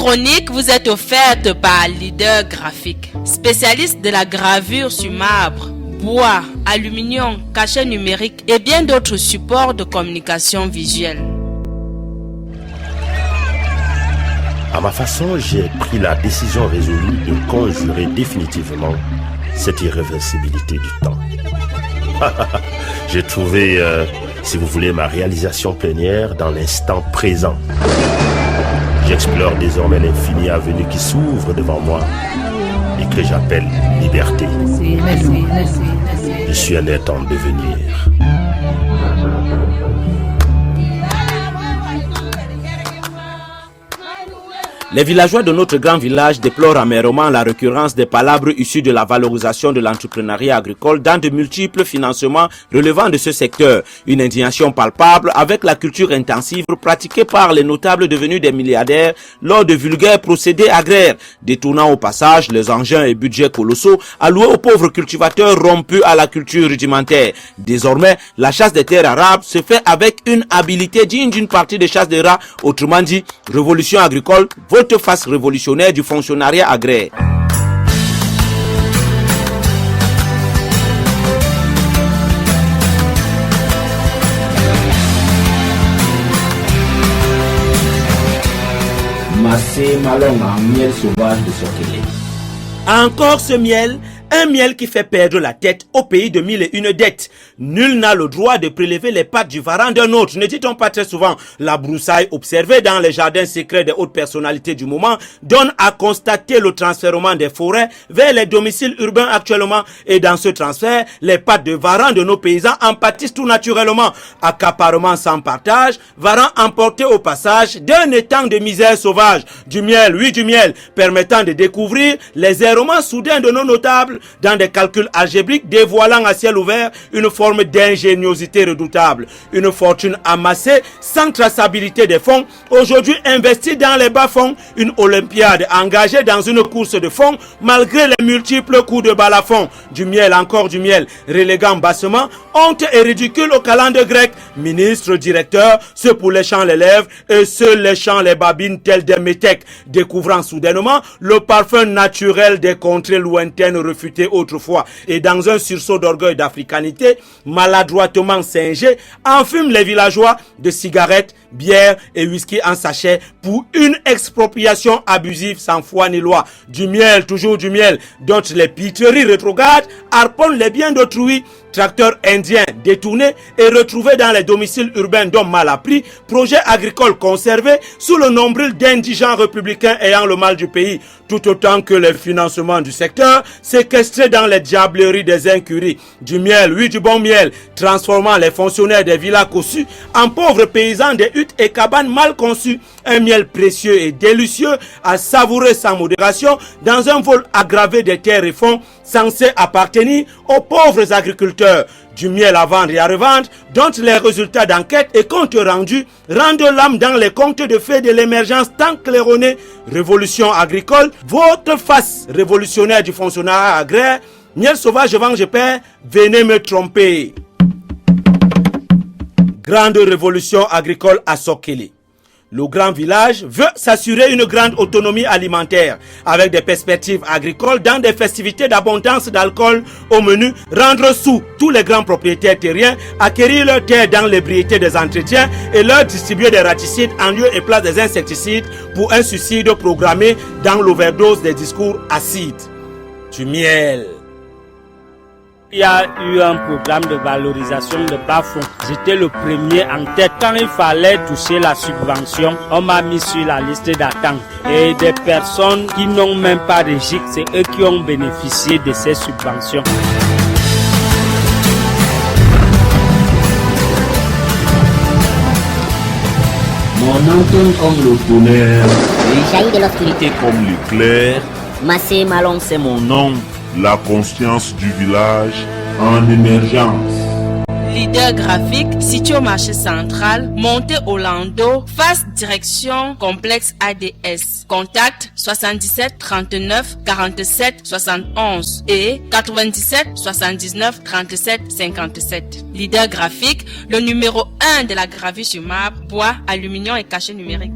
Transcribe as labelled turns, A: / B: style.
A: chronique vous est offerte par Leader Graphique, spécialiste de la gravure sur marbre, bois, aluminium, cachet numérique et bien d'autres supports de communication visuelle.
B: À ma façon, j'ai pris la décision résolue de conjurer définitivement cette irréversibilité du temps. J'ai trouvé, si vous voulez, ma réalisation plénière dans l'instant présent. J'explore désormais l'infini avenue qui s'ouvre devant moi et que j'appelle liberté. Je suis un être en devenir.
C: Les villageois de notre grand village déplorent amèrement la récurrence des palabres issues de la valorisation de l'entrepreneuriat agricole dans de multiples financements relevant de ce secteur. Une indignation palpable avec la culture intensive pratiquée par les notables devenus des milliardaires lors de vulgaires procédés agraires, détournant au passage les engins et budgets colossaux alloués aux pauvres cultivateurs rompus à la culture rudimentaire. Désormais, la chasse des terres arabes se fait avec une habileté digne d'une partie des chasses des rats, autrement dit, révolution agricole, volte-face révolutionnaire du fonctionnariat agraire.
D: Massé Malong en miel sauvage de Sokélé.
C: Encore ce miel, un miel qui fait perdre la tête au pays de mille et une dettes. Nul n'a le droit de prélever les pattes du varan d'un autre. Ne dit-on pas très souvent, la broussaille observée dans les jardins secrets des hautes personnalités du moment donne à constater le transfèrement des forêts vers les domiciles urbains actuellement. Et dans ce transfert, les pattes de varan de nos paysans en pâtissent tout naturellement. Accaparement sans partage, varan emporté au passage d'un étang de misère sauvage. Du miel, oui du miel, permettant de découvrir les errements soudains de nos notables dans des calculs algébriques dévoilant à ciel ouvert une forme d'ingéniosité redoutable. Une fortune amassée sans traçabilité des fonds, aujourd'hui investie dans les bas-fonds, une olympiade engagée dans une course de fonds malgré les multiples coups de balafon. Du miel, encore du miel, reléguant bassement, honte et ridicule au calendrier grec. Ministre, directeur, ceux pour léchant les lèvres et ceux léchant les babines tels des métèques, découvrant soudainement le parfum naturel des contrées lointaines refusées autrefois, et dans un sursaut d'orgueil d'africanité, maladroitement singé, enfument les villageois de cigarettes, bière et whisky en sachet pour une expropriation abusive sans foi ni loi. Du miel, toujours du miel, dont les pitreries rétrogrades harponnent les biens d'autrui. Tracteurs indiens détournés et retrouvés dans les domiciles urbains d'hommes mal appris, projets agricoles conservés sous le nombril d'indigents républicains ayant le mal du pays, tout autant que les financements du secteur séquestrés dans les diableries des incuries. Du miel, oui du bon miel, transformant les fonctionnaires des villas cossus en pauvres paysans des huttes et cabanes mal conçues. Un miel précieux et délicieux à savourer sans modération dans un vol aggravé des terres et fonds censés appartenir aux pauvres agriculteurs. Du miel à vendre et à revendre, dont les résultats d'enquête et comptes rendus rendent l'âme dans les contes de fées de l'émergence tant claironnée. Révolution agricole, votre face révolutionnaire du fonctionnariat agraire, miel sauvage, je vends, je perds, venez me tromper. Grande révolution agricole à Sokélé. Le grand village veut s'assurer une grande autonomie alimentaire avec des perspectives agricoles dans des festivités d'abondance d'alcool au menu, rendre sous tous les grands propriétaires terriens, acquérir leurs terres dans l'ébriété des entretiens et leur distribuer des raticides en lieu et place des insecticides pour un suicide programmé dans l'overdose des discours acides. Du miel.
E: Il y a eu un programme de valorisation de bas-fonds. J'étais le premier en tête. Quand il fallait toucher la subvention, on m'a mis sur la liste d'attente. Et des personnes qui n'ont même pas de GIC, c'est eux qui ont bénéficié de ces subventions.
D: Mon Anton comme le bonheur,
F: le jaillit de l'obscurité
G: comme l'éclair,
F: Massé Malong c'est mon nom.
G: La conscience du village en émergence.
A: Leader Graphique, situé au marché central, montée au Lando, face direction complexe ADS. Contact 77 39 47 71 et 97 79 37 57. Leader Graphique, le numéro 1 de la gravure sur marbre, bois, aluminium et cachet numérique.